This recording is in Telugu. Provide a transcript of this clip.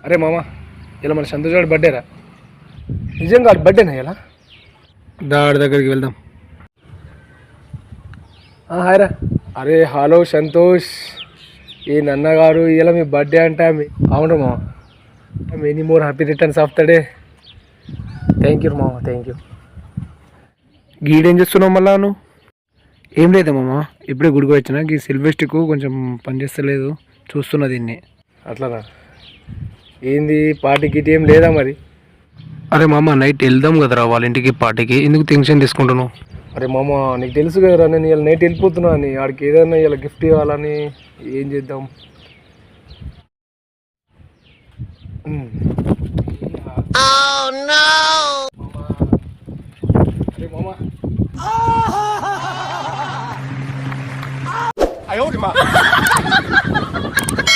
అరే మామ, ఇలా మన సంతోష్ గారి బర్త్డేరా? నిజంగా బర్త్డేనా ఇలా? దాడి దగ్గరికి వెళ్దాం. హాయ్రా. అరే హలో సంతోష్, ఈ నన్నగారు ఇలా మీ బర్త్డే అంటే అవును మామ. Many more happy returns of the day. Thank you మామ, థ్యాంక్ యూ. గీడేం చేస్తున్నావు మళ్ళా నువ్వు? ఏం లేదా మామ, ఇప్పుడే గుడికి వచ్చిన. ఈ సిల్వెస్టిక్ కొంచెం పనిచేస్తలేదు, చూస్తున్నా దీన్ని. అట్లానా? ఏంది పార్టీ గిట్ ఏం లేదా మరి? అరే మామ, నైట్ వెళ్దాం కదరా వాళ్ళ ఇంటికి పార్టీకి, ఎందుకు టెన్షన్ తీసుకుంటున్నావు? అరే మామ, నీకు తెలుసు కదరా నేను ఇలా నైట్ వెళ్ళిపోతున్నా అని. ఆడికి ఏదైనా ఇలా గిఫ్ట్ ఇవ్వాలని. ఏం చేద్దాం? అరే మామ